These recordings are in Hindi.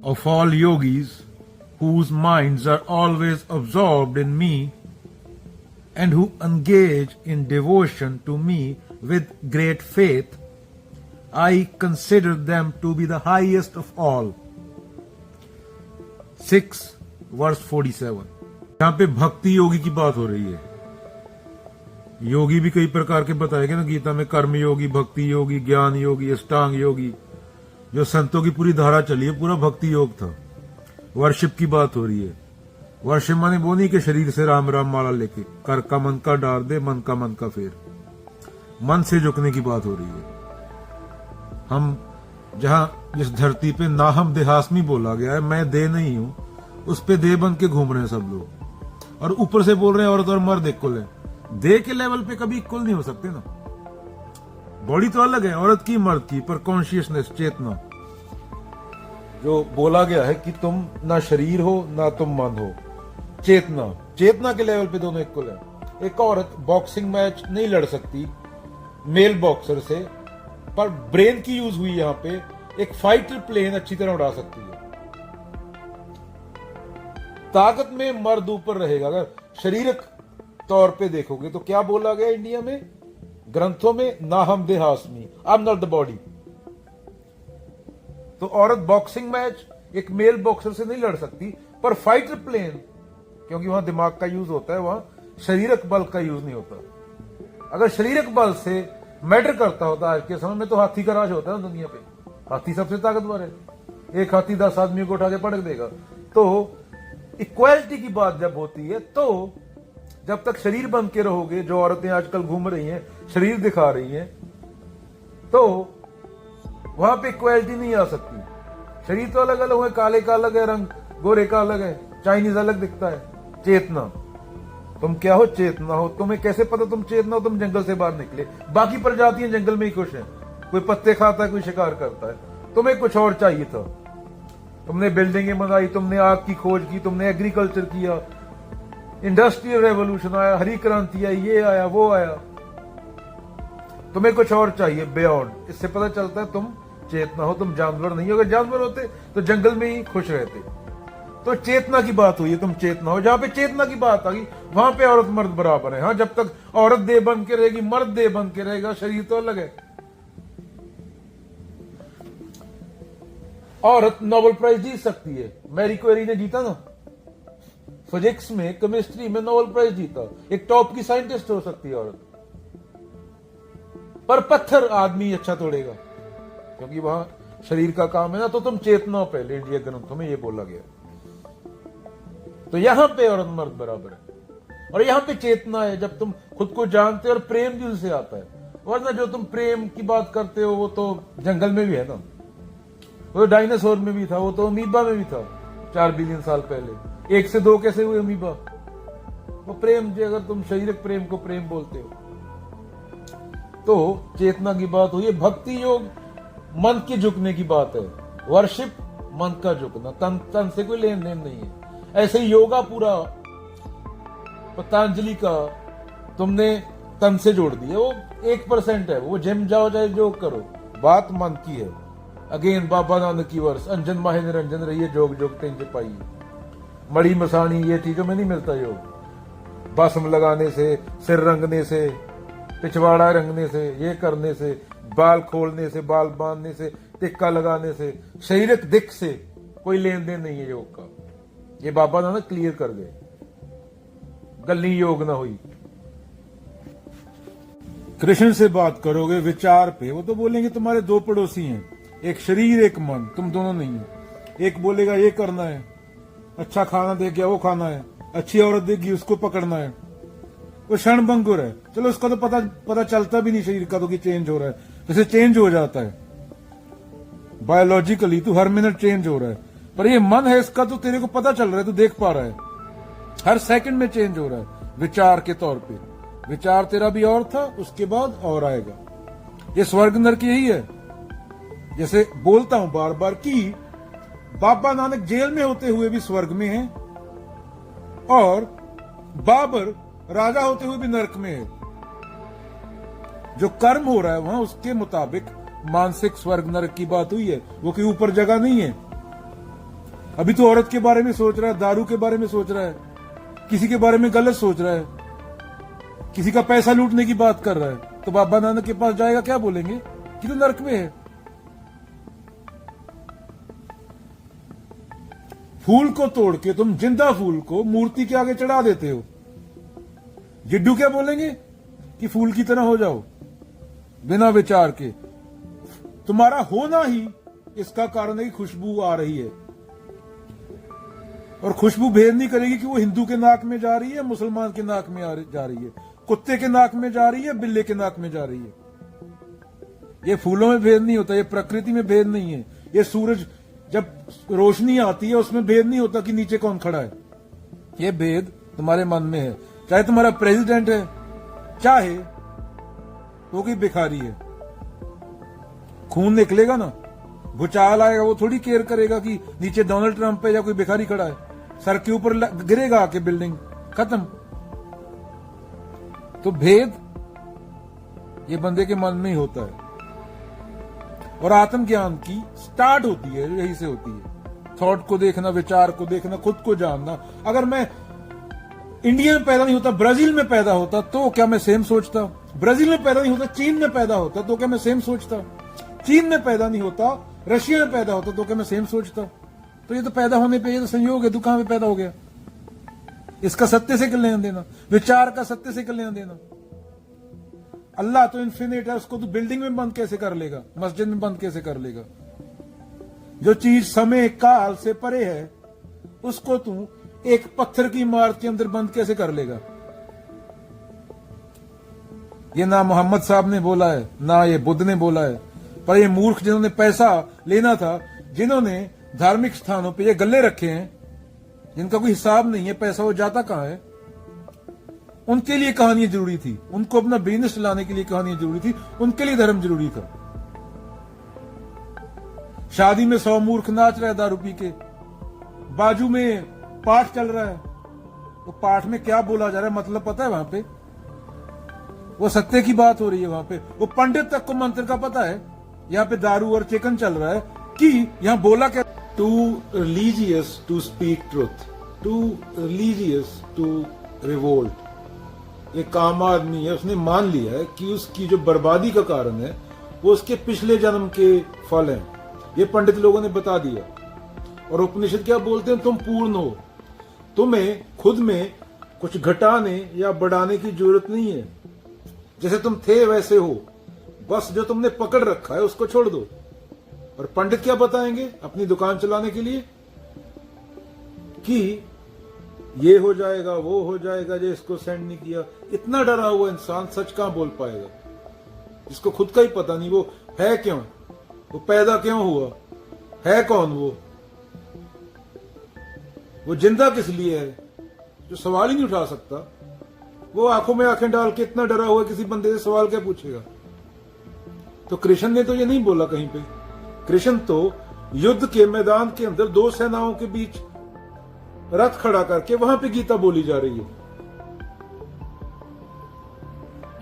of all yogis whose minds are always absorbed in me and who engage in devotion to me with great faith, I consider them to be the highest of all. 6 verse 47। यहां पे भक्ति योगी की बात हो रही है। योगी भी कई प्रकार के बताए गए ना गीता में, कर्म योगी, भक्ति योगी, ज्ञान योगी, अष्टांग योगी। जो संतों की पूरी धारा चली है पूरा भक्ति योग था। वर्शिप की बात हो रही है। वर्शिप माने वो नहीं कि शरीर से राम राम माला लेके, कर का मन का डार दे, मन का मन का फेर। मन से झुकने की बात हो रही है। हम जहां जिस धरती पे नाहम देहासमी बोला गया है, मैं दे नहीं हूं, उस पे दे बन के घूम रहे हैं सब लोग। और ऊपर से बोल रहे हैं औरत और मर्द इक्वल है। दे के लेवल पे कभी इक्वल नहीं हो सकते ना। बॉडी तो अलग है औरत की मर्द की, पर कॉन्शियसनेस, चेतना, जो बोला गया है कि तुम ना शरीर हो ना तुम मन हो, चेतना, चेतना के लेवल पे दोनों इक्वल है। एक औरत बॉक्सिंग मैच नहीं लड़ सकती मेल बॉक्सर से, पर ब्रेन की यूज हुई यहां पे, एक फाइटर प्लेन अच्छी तरह उड़ा सकती है। ताकत में मर्द ऊपर रहेगा। अगर शारीरिक तौर पे देखोगे तो क्या बोला गया इंडिया में ग्रंथों में, नाहम देहास्मी, I am not the body. तो औरत बॉक्सिंग मैच एक मेल बॉक्सर से नहीं लड़ सकती, पर फाइटर प्लेन, क्योंकि वहां दिमाग का यूज होता है, वहां शारीरिक बल का यूज नहीं होता। अगर शारीरिक बल से मैटर करता होता आज के समय में, तो हाथी का राज होता है दुनिया पे। हाथी सबसे ताकतवर है। एक हाथी 10 आदमियों को उठा के पटक देगा। तो इक्वालिटी की बात जब होती है, तो जब तक शरीर बन के रहोगे, जो औरतें आजकल घूम रही हैं, शरीर दिखा रही हैं, तो वहां पे इक्वालिटी नहीं आ सकती। शरीर तो अलग अलग है, काले का अलग है रंग, गोरे का अलग है, चाइनीज अलग दिखता है। चेतना, तुम क्या हो? चेतना हो। तुम्हें कैसे पता तुम चेतना हो? तुम जंगल से बाहर निकले। बाकी प्रजातियां जंगल में ही खुश हैं, कोई पत्ते खाता है, कोई शिकार करता है। तुम्हें कुछ और चाहिए था। तुमने बिल्डिंगें बनाई, तुमने आग की खोज की, तुमने एग्रीकल्चर किया, इंडस्ट्रियल रेवोल्यूशन आया, हरी क्रांति आई, ये आया, वो आया। तुम्हें कुछ और चाहिए बियॉन्ड। इससे पता चलता है तुम चेतना हो, तुम जानवर नहीं हो। अगर जानवर होते तो जंगल में ही खुश रहते। तो चेतना की बात हुई है, तुम चेतना हो। जहां पे चेतना की बात आ गई, वहां पे औरत मर्द बराबर है। हाँ, जब तक औरत देह बन के रहेगी, मर्द देह बन के रहेगा, शरीर तो अलग है। औरत नोबेल प्राइज जीत सकती है। मैरी क्वेरी ने जीता ना, फिजिक्स में, केमिस्ट्री में नोबेल प्राइज जीता। एक टॉप की साइंटिस्ट हो सकती है औरत। पर पत्थर आदमी अच्छा तोड़ेगा, क्योंकि वहां शरीर का काम है ना। तो तुम चेतना पहले, इंडिया ग्रंथों में ये बोला गया। तो यहां पे औरत मर्द बराबर है, और यहां पे चेतना है जब तुम खुद को जानते हो, और प्रेम दिल से आता है। वरना जो तुम प्रेम की बात करते हो, वो तो जंगल में भी है ना, वो डायनासोर में भी था, वो तो अमीबा में भी था 4 बिलियन साल पहले। 1 से 2 कैसे हुए अमीबा? वो प्रेम, जो अगर तुम शारीरिक प्रेम को प्रेम बोलते हो, तो चेतना की बात हुई है। भक्ति योग मन के झुकने की बात है। वर्शिप मन का झुकना, तन से कोई लेन देन नहीं है। ऐसे ही योगा पूरा पतंजलि का तुमने तन से जोड़ दिया, वो 1% है। वो जिम जाओ चाहे जोग करो, बात मन की है। अगेन बाबा नानक की वर्ष, अंजन माहे निरंजन रहिए, जोग जोग तेंज पाइए। मड़ी मसानी, ये चीजों में नहीं मिलता योग। भस्म लगाने से, सिर रंगने से, पिछवाड़ा रंगने से, ये करने से, बाल खोलने से, बाल बांधने से, टिक्का लगाने से, शारीरिक दिख से कोई लेन देन नहीं है योग का। ये बाबा नानक क्लियर कर गए। गली योग ना हुई। कृष्ण से बात करोगे विचार पे, वो तो बोलेंगे तुम्हारे 2 पड़ोसी हैं, एक शरीर एक मन, तुम दोनों नहीं हो। एक बोलेगा ये करना है, अच्छा खाना देख गया वो खाना है, अच्छी औरत देगी उसको पकड़ना है। वो क्षणभंगुर है। चलो उसका तो पता चलता भी नहीं शरीर का तो कि चेंज हो रहा है। जैसे चेंज हो जाता है बायोलॉजिकली, तू हर मिनट चेंज हो रहा है। पर ये मन है इसका, तो तेरे को पता चल रहा है, तू देख पा रहा है, हर सेकंड में चेंज हो रहा है विचार के तौर पे। विचार तेरा भी और था, उसके बाद और आएगा। ये स्वर्ग नरक यही है। जैसे बोलता हूं बार बार कि बाबा नानक जेल में होते हुए भी स्वर्ग में है, और बाबर राजा होते हुए भी नरक में है। जो कर्म हो रहा है वहां, उसके मुताबिक मानसिक स्वर्ग नरक की बात हुई है। वो कोई ऊपर जगह नहीं है। अभी तो औरत के बारे में सोच रहा है, दारू के बारे में सोच रहा है, किसी के बारे में गलत सोच रहा है, किसी का पैसा लूटने की बात कर रहा है, तो बाबा नानक के पास जाएगा, क्या बोलेंगे कि तो नरक में है। फूल को तोड़ के तुम जिंदा फूल को मूर्ति के आगे चढ़ा देते हो, जिड्डू क्या बोलेंगे कि फूल की तरह हो जाओ बिना विचार के। तुम्हारा होना ही इसका कारण है कि खुशबू आ रही है, और खुशबू भेद नहीं करेगी कि वो हिंदू के नाक में जा रही है, मुसलमान के नाक में जा रही है, कुत्ते के नाक में जा रही है, बिल्ले के नाक में जा रही है। ये फूलों में भेद नहीं होता, ये प्रकृति में भेद नहीं है। ये सूरज जब रोशनी आती है उसमें भेद नहीं होता कि नीचे कौन खड़ा है। ये भेद तुम्हारे मन में है। चाहे तुम्हारा प्रेसिडेंट है, चाहे वो कोई भिखारी है, खून निकलेगा ना, भूचाल आएगा, वो थोड़ी केयर करेगा कि नीचे डोनाल्ड ट्रंप है या कोई भिखारी खड़ा है। सर के ऊपर गिरेगा आके बिल्डिंग, खत्म। तो भेद ये बंदे के मन में ही होता है, और आत्मज्ञान की स्टार्ट होती है यही से होती है। थॉट को देखना, विचार को देखना, खुद को जानना। अगर मैं इंडिया में पैदा नहीं होता, ब्राजील में पैदा होता, तो क्या मैं सेम सोचता? ब्राजील में पैदा नहीं होता, चीन में पैदा होता, तो क्या मैं सेम सोचता? चीन में पैदा नहीं होता, रशिया में पैदा होता, तो क्या मैं सेम सोचता? तो ये तो पैदा होने पे ये तो संयोग है, तू कहां पे पैदा हो गया? इसका सत्य से लेना देना, विचार का सत्य से लेना देना। अल्लाह तो इन्फिनिट है, उसको तू बिल्डिंग में बंद कैसे कर लेगा, मस्जिद में बंद कैसे कर लेगा? जो चीज समय काल से परे है उसको तू एक पत्थर की इमारत के अंदर बंद कैसे कर लेगा? ये ना मोहम्मद साहब ने बोला है, ना ये बुद्ध ने बोला है, पर ये मूर्ख जिन्होंने पैसा लेना था, जिन्होंने धार्मिक स्थानों पे ये गल्ले रखे हैं, जिनका कोई हिसाब नहीं है, पैसा वो जाता कहां है, उनके लिए कहानियां जरूरी थी। उनको अपना बिजनेस चलाने के लिए कहानियां जरूरी थी, उनके लिए धर्म जरूरी था। शादी में 100 मूर्ख नाच रहा है दारू पी के, बाजू में पाठ चल रहा है, तो पाठ में क्या बोला जा रहा है मतलब पता है? वहां पे वो सत्य की बात हो रही है, वहां पे वो पंडित तक को मंत्र का पता है। यहाँ पे दारू और चिकन चल रहा है कि यहाँ बोला क्या? Too religious to speak truth, too religious to revolt. एक आम आदमी है, उसने मान लिया है कि उसकी जो बर्बादी का कारण है वो उसके पिछले जन्म के फल हैं। ये पंडित लोगों ने बता दिया। और उपनिषद क्या बोलते हैं? तुम पूर्ण हो, तुम्हें खुद में कुछ घटाने या बढ़ाने की जरूरत नहीं है। जैसे तुम थे वैसे हो, बस जो तुमने पकड़ रखा है उसको छोड़ दो। और पंडित क्या बताएंगे अपनी दुकान चलाने के लिए? कि ये हो जाएगा, वो हो जाएगा, जो इसको सेंड नहीं किया। इतना डरा हुआ इंसान सच कहां बोल पाएगा, जिसको खुद का ही पता नहीं वो है क्यों, वो पैदा क्यों हुआ, है कौन वो जिंदा किस लिए है, जो सवाल ही नहीं उठा सकता। वो आंखों में आंखें डाल के इतना डरा हुआ किसी बंदे से सवाल क्या पूछेगा? तो कृष्ण ने तो ये नहीं बोला कहीं पे। कृष्ण तो युद्ध के मैदान के अंदर दो सेनाओं के बीच रथ खड़ा करके वहां पे गीता बोली जा रही है।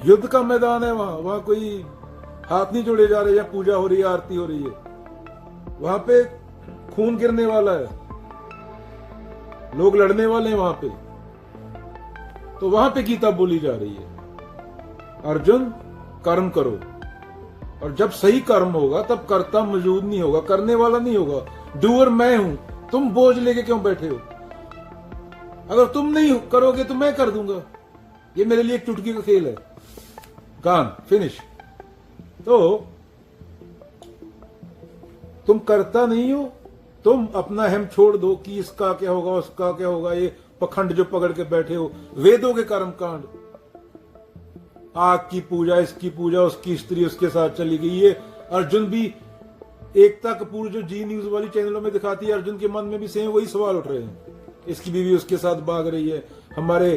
युद्ध का मैदान है, वहां कोई हाथ नहीं जोड़े जा रहे या पूजा हो रही है, आरती हो रही है। वहां पे खून गिरने वाला है, लोग लड़ने वाले हैं वहां पे। तो वहां पे गीता बोली जा रही है, अर्जुन कर्म करो, और जब सही कर्म होगा तब कर्ता मौजूद नहीं होगा, करने वाला नहीं होगा। डूअर मैं हूं, तुम बोझ लेके क्यों बैठे हो? अगर तुम नहीं करोगे तो मैं कर दूंगा। ये मेरे लिए एक चुटकी का खेल है। गान फिनिश। तो तुम करता नहीं हो, तुम अपना हम छोड़ दो कि इसका क्या होगा, उसका क्या होगा, ये पखंड जो पकड़ के बैठे हो। वेदों के कर्म कांड, आग की पूजा, इसकी पूजा, उसकी स्त्री उसके साथ चली गई। ये अर्जुन भी, एकता कपूर जो जी न्यूज वाली चैनलों में दिखाती है, अर्जुन के मन में भी सेम वही सवाल उठ रहे हैं। इसकी बीवी उसके साथ भाग रही है, हमारे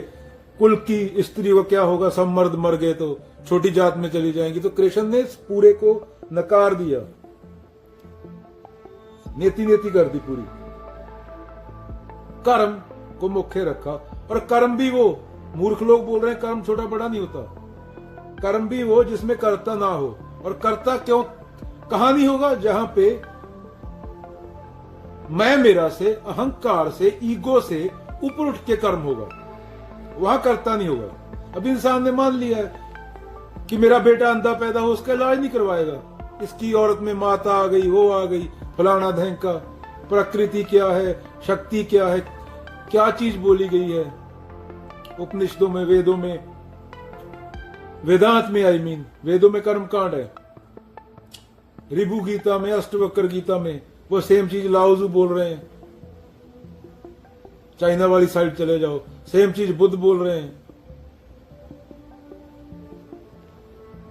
कुल की स्त्री को क्या होगा, सब मर्द मर गए तो छोटी जात में चली जाएंगी। तो कृष्ण ने इस पूरे को नकार दिया, नेति नेति कर दी पूरी। कर्म को मुख्य रखा, और कर्म भी वो, मूर्ख लोग बोल रहे हैं कर्म छोटा बड़ा नहीं होता। कर्म भी वो जिसमें कर्ता ना हो। और कर्ता क्यों कहां नहीं होगा? जहां पे मैं मेरा से, अहंकार से, ईगो से ऊपर उठ के कर्म होगा, वहां करता नहीं होगा। अब इंसान ने मान लिया है कि मेरा बेटा अंधा पैदा हो, उसका इलाज नहीं करवाएगा, इसकी औरत में माता आ गई, वो आ गई, फलाना ढेंका। प्रकृति क्या है, शक्ति क्या है, क्या चीज बोली गई है उपनिषदों में, वेदों में, वेदांत में, वेदों में कर्म कांड है। रिभु गीता में, अष्टवक्र गीता में वो सेम चीज लाओजू बोल रहे हैं। चाइना वाली साइड चले जाओ, सेम चीज बुद्ध बोल रहे हैं।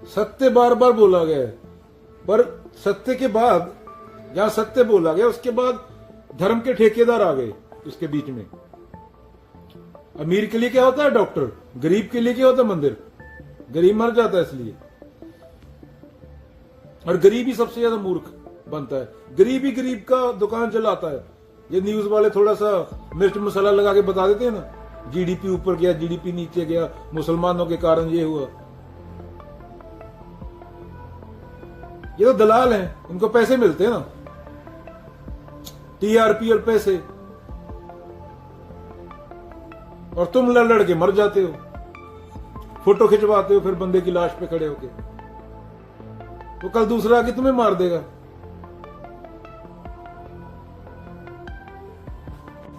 सत्य बार बार बोला गया है, पर सत्य के बाद, जहां सत्य बोला गया उसके बाद धर्म के ठेकेदार आ गए उसके बीच में। अमीर के लिए क्या होता है डॉक्टर, गरीब के लिए क्या होता है मंदिर। गरीब मर जाता है इसलिए, और गरीब ही सबसे ज्यादा मूर्ख बनता है। गरीब ही गरीब का दुकान चलाता है। ये न्यूज वाले थोड़ा सा मिर्च मसाला लगा के बता देते हैं ना, जीडीपी ऊपर गया, जीडीपी नीचे गया, मुसलमानों के कारण ये हुआ। ये तो दलाल हैं, इनको पैसे मिलते हैं ना, टीआरपी और पैसे, और तुम लड़ लड़ के मर जाते हो, फोटो खिंचवाते हो फिर बंदे की लाश पे खड़े होके, तो कल दूसरा आके तुम्हें मार देगा।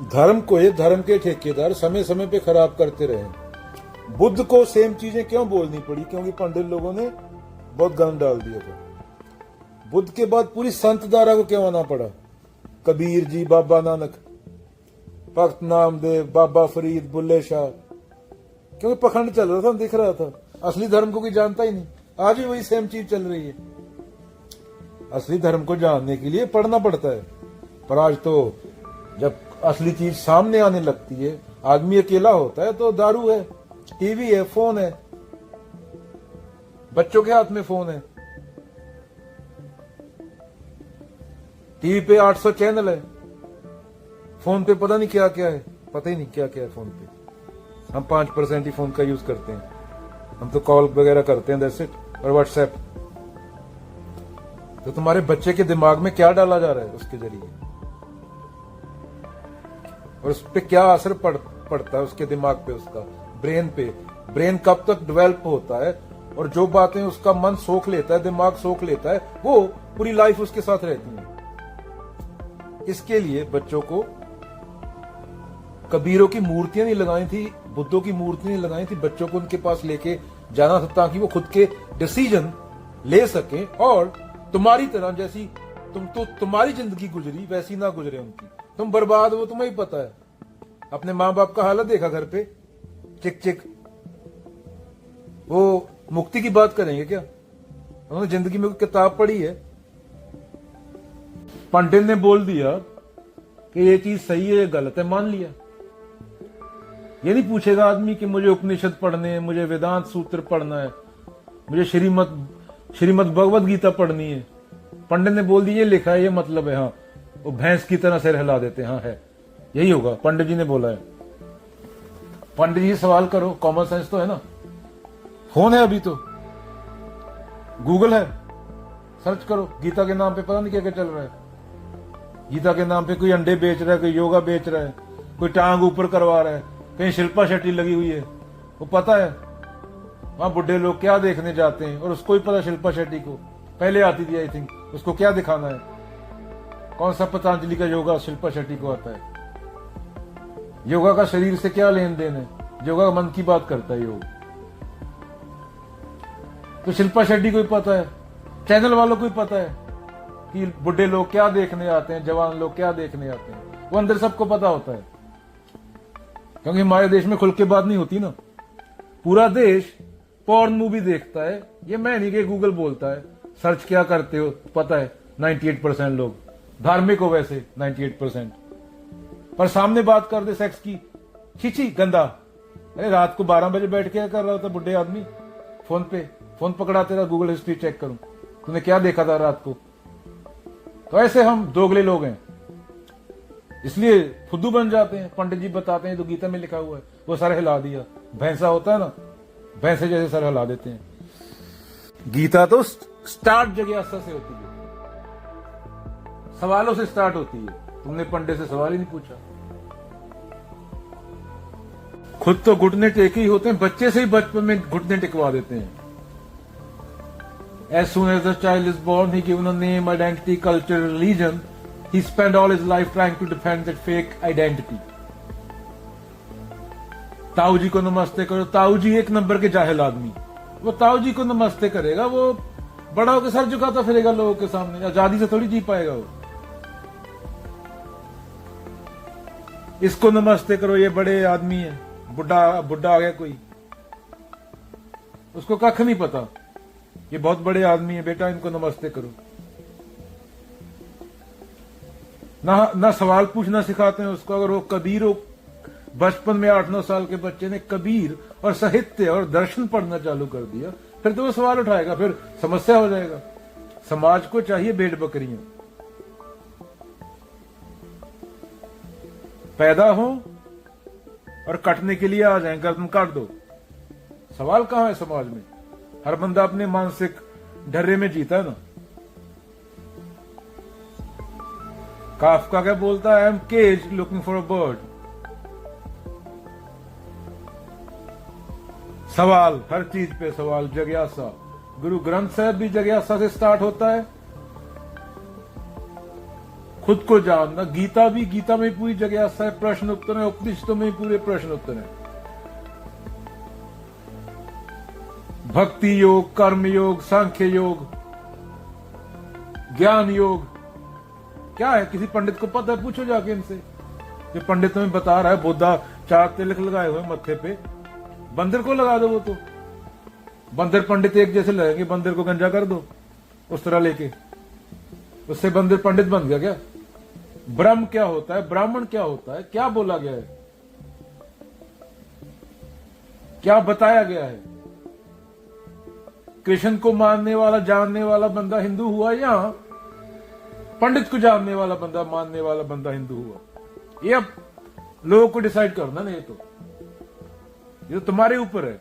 धर्म को ये धर्म के ठेकेदार समय समय पे खराब करते रहे। बुद्ध को सेम चीजें क्यों बोलनी पड़ी, क्योंकि पंडित लोगों ने बहुत गंद डाल दिया था। बुद्ध के बाद पूरी संत धारा को क्यों आना पड़ा, कबीर जी, बाबा नानक, भक्त नामदेव, बाबा फरीद, बुल्ले शाह, क्योंकि पखंड चल रहा था, दिख रहा था। असली धर्म को कोई जानता ही नहीं। आज भी वही सेम चीज चल रही है। असली धर्म को जानने के लिए पढ़ना पड़ता है, पर आज तो जब असली चीज सामने आने लगती है, आदमी अकेला होता है तो दारू है, टीवी है, फोन है, बच्चों के हाथ में फोन है, टीवी पे 800 चैनल है, फोन पे पता नहीं क्या क्या है, पता ही नहीं क्या क्या है फोन पे। हम 5% ही फोन का यूज करते हैं, हम तो कॉल वगैरह करते हैं, दैट्स इट, और व्हाट्सएप। तो तुम्हारे बच्चे के दिमाग में क्या डाला जा रहा है उसके जरिए, और उस पर क्या असर पड़ता है उसके दिमाग पे, उसका ब्रेन पे। ब्रेन कब तक डेवलप होता है, और जो बातें उसका मन सोख लेता है, दिमाग सोख लेता है, वो पूरी लाइफ उसके साथ रहती है। इसके लिए बच्चों को कबीरों की मूर्तियां नहीं लगाई थी, बुद्धों की मूर्ति नहीं लगाई थी, बच्चों को उनके पास लेके जाना था ताकि वो खुद के डिसीजन ले सके, और तुम्हारी तरह जैसी तुम्हारी जिंदगी गुजरी वैसी ना गुजरे उनकी। तुम बर्बाद हो, तुम्हें ही पता है। अपने माँ बाप का हालत देखा घर पे, चिक चिक। वो मुक्ति की बात करेंगे क्या? उन्होंने जिंदगी में कोई किताब पढ़ी है? पंडित ने बोल दिया कि ये चीज सही है, ये गलत है, मान लिया। ये नहीं पूछेगा आदमी कि मुझे उपनिषद पढ़ने हैं, मुझे वेदांत सूत्र पढ़ना है, मुझे श्रीमद भगवद गीता पढ़नी है। पंडित ने बोल दिया, ये लिखा है, ये मतलब है, हाँ। वो भैंस की तरह सिर हिला देते हैं, हाँ है, यही होगा, पंडित जी ने बोला है। पंडित जी सवाल करो, कॉमन सेंस तो है ना। फोन है, अभी तो गूगल है, सर्च करो। गीता के नाम पे पता नहीं क्या क्या चल रहा है। गीता के नाम पे कोई अंडे बेच रहा है, कोई योगा बेच रहा है, कोई टांग ऊपर करवा रहा है, कहीं शिल्पा शेट्टी लगी हुई है। वो पता है वहां बुढ़े लोग क्या देखने जाते हैं, और उसको ही पता, शिल्पा शेट्टी को पहले आती थी आई थिंक, उसको क्या दिखाना है। कौन सा पतंजलि का योगा शिल्पा शेट्टी को आता है? योगा का शरीर से क्या लेन देन है? योगा मन की बात करता है योग। तो शिल्पा शेट्टी को ही पता है, चैनल वालों को ही पता है कि बुढ़े लोग क्या देखने आते हैं, जवान लोग क्या देखने आते हैं। वो अंदर सबको पता होता है, क्योंकि हमारे देश में खुल के बात नहीं होती ना। पूरा देश पॉर्न मूवी देखता है, ये मैं नहीं कि गूगल बोलता है। सर्च क्या करते हो पता है 98% लोग। धार्मिक हो वैसे 98%, पर सामने बात कर दे सेक्स की, खींची गंदा। अरे रात को 12 बजे बैठ के कर रहा था बुढ़े आदमी, फोन पे, फोन पकड़ाते रहा, गूगल हिस्ट्री चेक करूं, तूने क्या देखा था रात को। तो ऐसे हम दोगले लोग हैं, इसलिए फुद्दू बन जाते हैं। पंडित जी बताते हैं तो गीता में लिखा हुआ है, वो सर हिला दिया। भैंसा होता है ना, भैंसे जैसे सर हिला देते हैं। गीता तो स्टार्ट जिज्ञासा से होती है, सवालों से स्टार्ट होती है। तुमने पंडित से सवाल ही नहीं पूछा। खुद तो घुटने टेके ही होते हैं, बच्चे से ही बचपन में घुटने टिकवा देते हैं। As soon as the child is born, he given a name, identity, culture, religion. He spent all his life trying to defend that fake identity. ताऊ जी को नमस्ते करो। ताऊ जी एक नंबर के जाहिल आदमी, वो ताऊ जी को नमस्ते करेगा, वो बड़ा होकर सर झुकाता फिरेगा लोगों के सामने, आजादी से थोड़ी जी पाएगा वो। इसको नमस्ते करो, ये बड़े आदमी है, बुढ़ा बुढ़ा आ गया कोई, उसको कख नहीं पता, ये बहुत बड़े आदमी है, बेटा इनको नमस्ते करो। ना सवाल पूछना सिखाते हैं उसको। अगर वो कबीर हो, बचपन में 8-9 साल के बच्चे ने कबीर और साहित्य और दर्शन पढ़ना चालू कर दिया, फिर तो वो सवाल उठाएगा, फिर समस्या हो जाएगा। समाज को चाहिए भेड़ बकरियां पैदा हो और कटने के लिए आ जाए, गर्दन काट दो। सवाल कहां है समाज में? हर बंदा अपने मानसिक ढर्रे में जीता है ना। काफका क्या बोलता है? I am cage looking for a bird. सवाल, हर चीज पे सवाल, जिज्ञासा। गुरु ग्रंथ साहब भी जिज्ञासा से स्टार्ट होता है। खुद को जानना, गीता भी, गीता में पूरी जिज्ञासा है, प्रश्न उत्तर है, उपनिषदों में पूरे प्रश्न उत्तर है। भक्ति योग, कर्म योग, सांख्य योग, ज्ञान योग क्या है? किसी पंडित को पता है? पूछो जाके इनसे। जो पंडित तुम्हें बता रहा है, बुद्धा 4 तिलक लगाए हुए मत्थे पे, बंदर को लगा दो। वो तो बंदर पंडित एक जैसे लगेंगे, बंदर को गंजा कर दो उस तरह लेके, उससे बंदर पंडित बन गया क्या? ब्रह्म क्या होता है? ब्राह्मण क्या होता है? क्या बोला गया है? क्या बताया गया है? कृष्ण को मानने वाला, जानने वाला बंदा हिंदू हुआ, या पंडित को जानने वाला बंदा, मानने वाला बंदा हिंदू हुआ? ये अब लोगों को डिसाइड करना ना। ये तो तुम्हारे ऊपर है।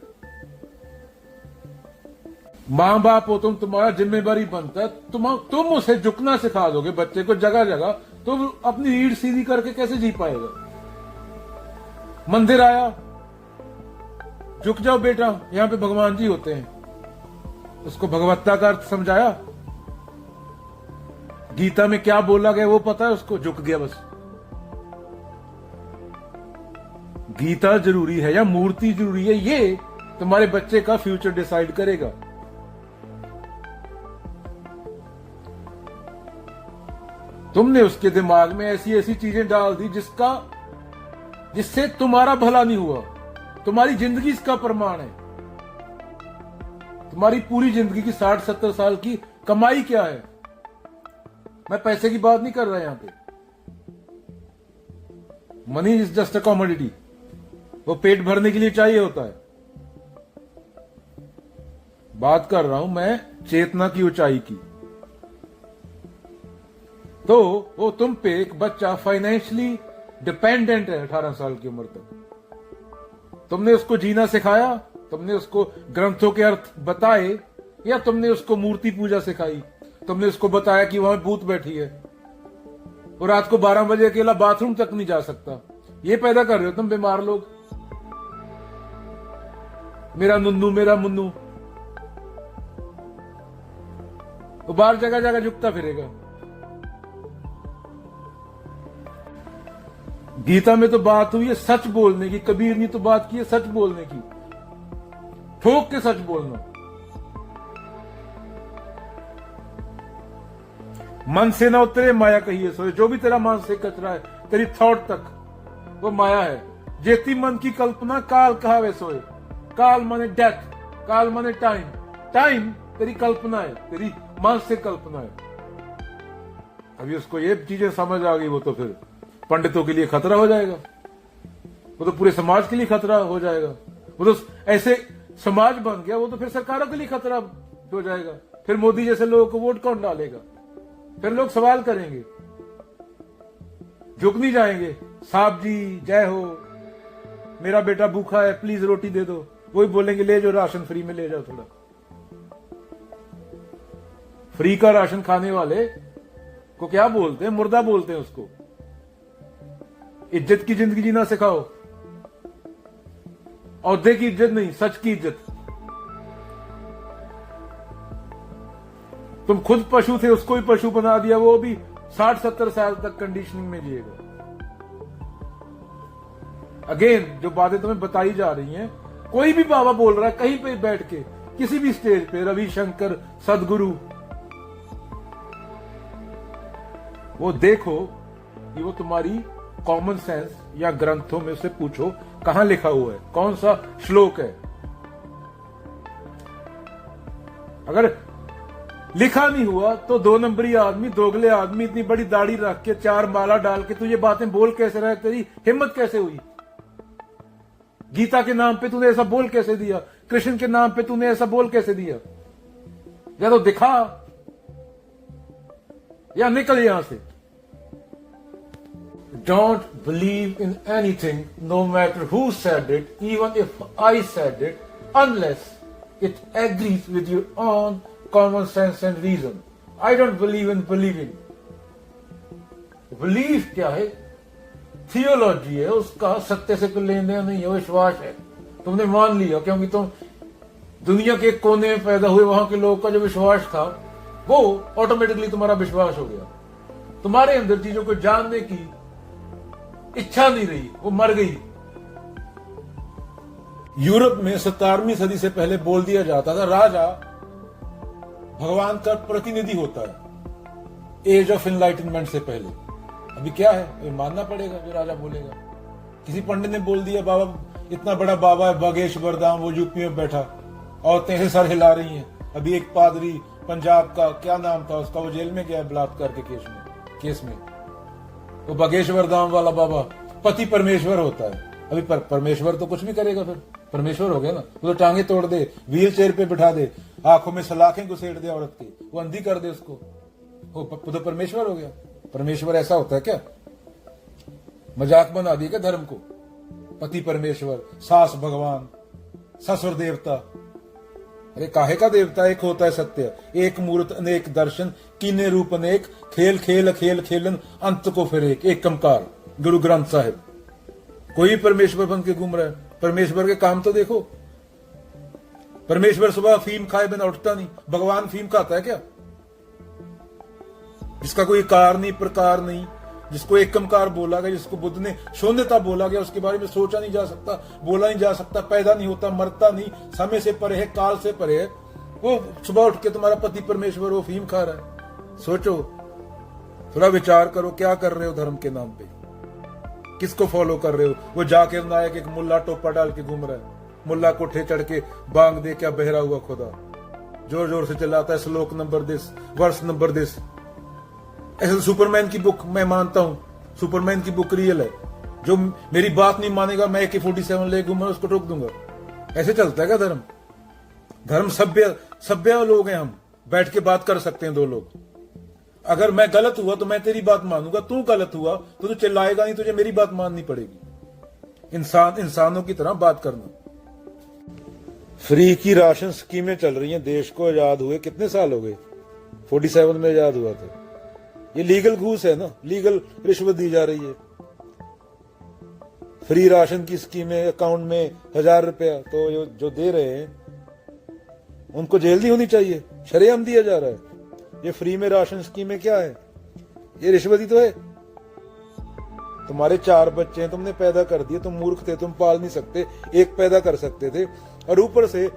मां बाप हो तुम, तुम्हारा जिम्मेवारी बनता है, तुम उसे झुकना सिखा दोगे बच्चे को जगह जगह, तो अपनी रीढ़ सीधी करके कैसे जी पाएगा? मंदिर आया, झुक जाओ बेटा, यहां पे भगवान जी होते हैं, उसको भगवत्ता का अर्थ समझाया, गीता में क्या बोला गया वो पता है उसको, झुक गया बस। गीता जरूरी है या मूर्ति जरूरी है, ये तुम्हारे बच्चे का फ्यूचर डिसाइड करेगा। तुमने उसके दिमाग में ऐसी ऐसी चीजें डाल दी जिससे तुम्हारा भला नहीं हुआ। तुम्हारी जिंदगी इसका प्रमाण है। तुम्हारी पूरी जिंदगी की 60-70 साल की कमाई क्या है? मैं पैसे की बात नहीं कर रहा यहां पे। Money is just a commodity, वो पेट भरने के लिए चाहिए होता है। बात कर रहा हूं मैं चेतना की ऊंचाई की। तो वो तुम पे एक बच्चा फाइनेंशियली डिपेंडेंट है 18 साल की उम्र तक। तुमने उसको जीना सिखाया? तुमने उसको ग्रंथों के अर्थ बताए, या तुमने उसको मूर्ति पूजा सिखाई? तुमने उसको बताया कि वहां भूत बैठी है, और रात को 12 बजे अकेला बाथरूम तक नहीं जा सकता? ये पैदा कर रहे हो तुम बीमार लोग। मेरा नुन्नू, मेरा मुन्नू, वो बाहर जगह जगह झुकता फिरेगा। गीता में तो बात हुई है सच बोलने की, कबीर ने तो बात की है सच बोलने की, ठोक के सच बोलना। मन से ना उतरे माया कहिए सोए। जो भी तेरा मानसिक कचरा है, तेरी थॉट तक, वो माया है। जेती मन की कल्पना काल कहावे सोए। काल माने डेथ, काल माने टाइम। टाइम तेरी कल्पना है, तेरी मानसिक कल्पना है। अभी उसको ये चीजें समझ आ गई, वो तो फिर पंडितों के लिए खतरा हो जाएगा, वो तो पूरे समाज के लिए खतरा हो जाएगा। वो तो ऐसे समाज बन गया, वो तो फिर सरकारों के लिए खतरा हो जाएगा। फिर मोदी जैसे लोगों को वोट कौन डालेगा? फिर लोग सवाल करेंगे, झुक नहीं जाएंगे। साहब जी जय हो, मेरा बेटा भूखा है, प्लीज रोटी दे दो। वही बोलेंगे ले जाओ राशन, फ्री में ले जाओ। थोड़ा फ्री का राशन खाने वाले को क्या बोलते हैं? मुर्दा बोलते हैं उसको। इज्जत की जिंदगी जीना सिखाओ, औहदे की इज्जत नहीं, सच की इज्जत। तुम खुद पशु थे, उसको भी पशु बना दिया, वो भी 60-70 साल तक कंडीशनिंग में जिएगा। अगेन जो बातें तुम्हें बताई जा रही हैं, कोई भी बाबा बोल रहा है कहीं पे बैठ के, किसी भी स्टेज पे, रविशंकर, सदगुरु, वो देखो कि वो तुम्हारी कॉमन सेंस या ग्रंथों में से पूछो कहां लिखा हुआ है, कौन सा श्लोक है। अगर लिखा नहीं हुआ तो 2 नंबरी आदमी, दोगले आदमी, इतनी बड़ी दाढ़ी रख के 4 माला डाल के तू ये बातें बोल कैसे रहा है? तेरी हिम्मत कैसे हुई? गीता के नाम पे तूने ऐसा बोल कैसे दिया? कृष्ण के नाम पे तूने ऐसा बोल कैसे दिया? या तो दिखा या निकल यहां से। Don't believe in anything, no matter who said it, even if I said it, unless it agrees with your own common sense and reason. I don't believe in believing. Belief क्या है? थियोलॉजी है, उसका सत्य से कोई लेन देन नहीं है, विश्वास है। तुमने मान लिया क्योंकि तुम दुनिया के कोने में पैदा हुए, वहां के लोगों का जो विश्वास था वो ऑटोमेटिकली तुम्हारा विश्वास हो गया। तुम्हारे अंदर चीजों को जानने की इच्छा नहीं रही, वो मर गई। यूरोप में 17वीं सदी से पहले बोल दिया जाता था राजा भगवान का प्रतिनिधि होता है, एज ऑफ एनलाइटनमेंट से पहले। अभी क्या है, ये मानना पड़ेगा जो राजा बोलेगा। किसी पंडित ने बोल दिया बाबा, इतना बड़ा बाबा है बागेश्वर धाम, वो यूपी में बैठा, औरतें ऐसे सर हिला रही हैं। अभी एक पादरी पंजाब का, क्या नाम था उसका, वो जेल में गया बलात्कार के केस में। वो बागेश्वर धाम वाला बाबा पति परमेश्वर होता है। अभी परमेश्वर तो कुछ भी करेगा, फिर परमेश्वर हो गया ना। वो तो टांगे तोड़ दे, व्हील चेयर पे बिठा दे, आंखों में सलाखें घुसेड़ दे औरत की, वो अंधी कर दे उसको, वो तो परमेश्वर हो गया। परमेश्वर ऐसा होता है क्या? मजाक बना दिया क्या धर्म को? पति परमेश्वर, सास भगवान, ससुर देवता। अरे काहे का देवता? एक होता है सत्य, एक मूर्त अनेक दर्शन, कीने रूप अनेक, खेल खेल अखेल खेलन, अंत को फिर एक कंकार। गुरु ग्रंथ साहिब। कोई परमेश्वर बन के घूम रहा है? परमेश्वर के काम तो देखो। परमेश्वर सुबह अफीम खाए बिना उठता नहीं, भगवान अफीम खाता है क्या? जिसका कोई कार नहीं, प्रकार नहीं, जिसको एकमकार बोला गया, जिसको बुद्ध ने शून्यता बोला गया, उसके बारे में सोचा नहीं जा सकता, बोला नहीं जा सकता, पैदा नहीं होता, मरता नहीं, समय से परे है, काल से परे है, वो सुबह उठ के तुम्हारा पति परमेश्वर वो अफीम खा रहा है। सोचो, थोड़ा विचार करो, क्या कर रहे हो धर्म के नाम पे? किसको फॉलो कर रहे हो? वो जाकिर नायक एक मुल्ला टोपा डाल के घूम रहा है, मुल्ला कोठे चढ़ के बांग दे, क्या बहरा हुआ खुदा, जोर जोर से चिल्लाता है श्लोक नंबर दिस, वर्ष नंबर दिस। ऐसे तो सुपरमैन की बुक मैं मानता हूं, सुपरमैन की बुक रियल है। जो मेरी बात नहीं मानेगा, मैं AK-47 ले घूमूंगा, उसको रोक दूंगा। ऐसे चलता है क्या धर्म? धर्म सभ्य लोग हैं, हम बैठ के बात कर सकते हैं 2 लोग। अगर मैं गलत हुआ तो मैं तेरी बात मानूंगा, तू गलत हुआ तो तू चिल्लाएगा नहीं, तुझे मेरी बात माननी पड़ेगी। इंसानों की तरह बात करना। फ्री की राशन स्कीमें चल रही हैं, देश को आजाद हुए कितने साल हो गए? 47 में आजाद हुआ था। ये लीगल घूस है ना, लीगल रिश्वत दी जा रही है। फ्री राशन की स्कीमें, अकाउंट में 1000 रुपया, तो जो दे रहे हैं उनको जेल नहीं होनी चाहिए, शरेआम दिया जा रहा है। ये फ्री में राशन स्कीमें क्या है? ये रिश्वत ही तो है। तुम्हारे 4 बच्चे हैं, तुमने पैदा कर दिए, तुम मूर्ख थे, तुम पाल नहीं सकते, एक पैदा कर सकते थे, और ऊपर से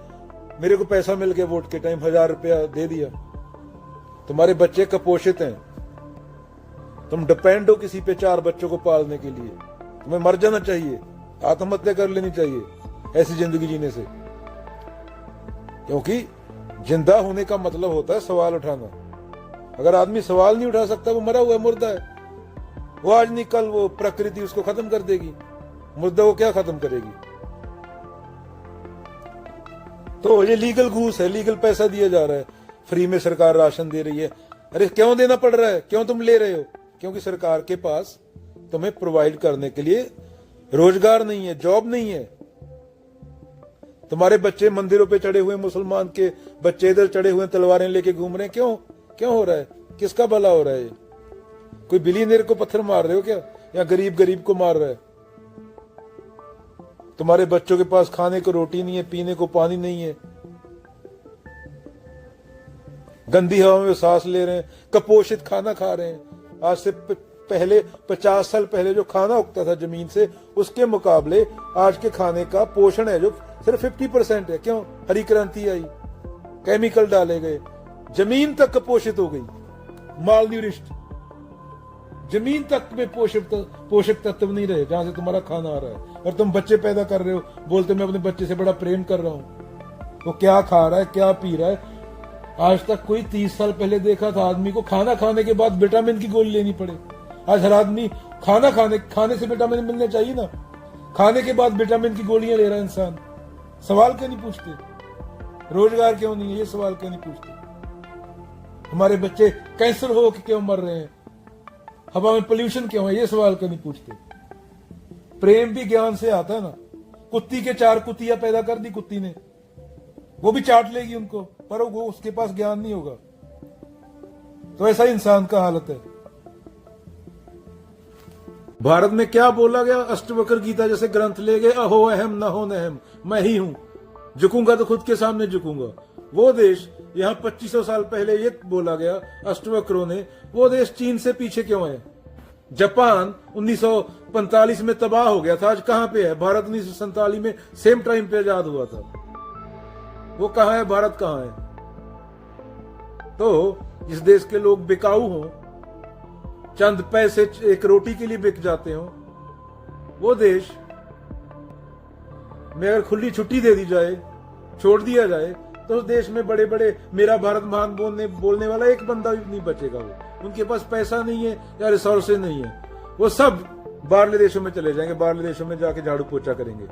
मेरे को पैसा मिल गया वोट के टाइम, 1000 रुपया दे दिया। तुम्हारे बच्चे कुपोषित हैं, तुम डिपेंड हो किसी पे 4 बच्चों को पालने के लिए। तुम्हें मर जाना चाहिए, आत्महत्या कर लेनी चाहिए ऐसी जिंदगी जीने से। क्योंकि जिंदा होने का मतलब होता है सवाल उठाना। अगर आदमी सवाल नहीं उठा सकता, वो मरा हुआ है, मुर्दा है। वो आज नहीं कल वो प्रकृति उसको खत्म कर देगी। मुर्दा को क्या खत्म करेगी? तो ये लीगल घूस है, लीगल पैसा दिया जा रहा है। फ्री में सरकार राशन दे रही है। अरे क्यों देना पड़ रहा है? क्यों तुम ले रहे हो? क्योंकि सरकार के पास तुम्हें प्रोवाइड करने के लिए रोजगार नहीं है, जॉब नहीं है। तुम्हारे बच्चे मंदिरों पे चढ़े हुए, मुसलमान के बच्चे इधर चढ़े हुए तलवारें लेके घूम रहे हैं। क्यों हो रहा है? किसका भला हो रहा है? कोई बिलियनियर को पत्थर मार रहे हो क्या? या गरीब गरीब को मार रहा है। तुम्हारे बच्चों के पास खाने को रोटी नहीं है, पीने को पानी नहीं है, गंदी हवा में सांस ले रहे हैं, कपोषित खाना खा रहे हैं। आज से पहले 50 साल पहले जो खाना उगता था जमीन से, उसके मुकाबले आज के खाने का पोषण है जो सिर्फ 50% है। क्यों? हरी क्रांति आई, केमिकल डाले गए, जमीन तक कपोषित हो गई, माल न्यूरिश्ड। जमीन तक में पोषक तत्व नहीं रहे जहां से तुम्हारा खाना आ रहा है। और तुम बच्चे पैदा कर रहे हो, बोलते मैं अपने बच्चे से बड़ा प्रेम कर रहा हूं। वो क्या खा रहा है, क्या पी रहा है? आज तक कोई 30 साल पहले देखा था आदमी को खाना खाने के बाद विटामिन की गोली लेनी पड़े? आज हर आदमी खाने से विटामिन मिलने चाहिए ना, खाने के बाद विटामिन की गोलियां ले रहा है इंसान। सवाल क्यों नहीं पूछते? रोजगार क्यों नहीं है, ये सवाल क्यों नहीं पूछते? हमारे बच्चे कैंसर हो के क्यों मर रहे हैं? हवा में पोल्यूशन क्यों है, ये सवाल क्यों नहीं पूछते? प्रेम भी ज्ञान से आता है ना। कुत्ती के 4 कुत्तियां पैदा कर दी कुत्ती ने, वो भी चाट लेगी उनको, पर वो उसके पास ज्ञान नहीं होगा। तो ऐसा इंसान का हालत है। भारत में क्या बोला गया? अष्टवक्र गीता जैसे ग्रंथ ले गए, अहो अहम न हो नहम, मैं ही हूं, झुकूंगा तो खुद के सामने झुकूंगा। वो देश यहां 2500 साल पहले ये बोला गया अष्टवक्रों ने, वो देश चीन से पीछे क्यों है? जापान 1945 में तबाह हो गया था, आज कहां पे है? भारत 1947 में सेम टाइम पे आजाद हुआ था। वो कहां है? भारत कहां है? तो इस देश के लोग बिकाऊ हों, चंद पैसे एक रोटी के लिए बिक जाते हो, वो देश में अगर खुली छुट्टी दे दी जाए, छोड़ दिया जाए, तो उस देश में बड़े बड़े मेरा भारत महान बोलने वाला एक बंदा भी नहीं बचेगा। वो उनके पास पैसा नहीं है या रिसोर्सेज नहीं है, वो सब बाहरले देशों में चले जाएंगे, बाहरले देशों में जाके झाड़ू पोछा करेंगे।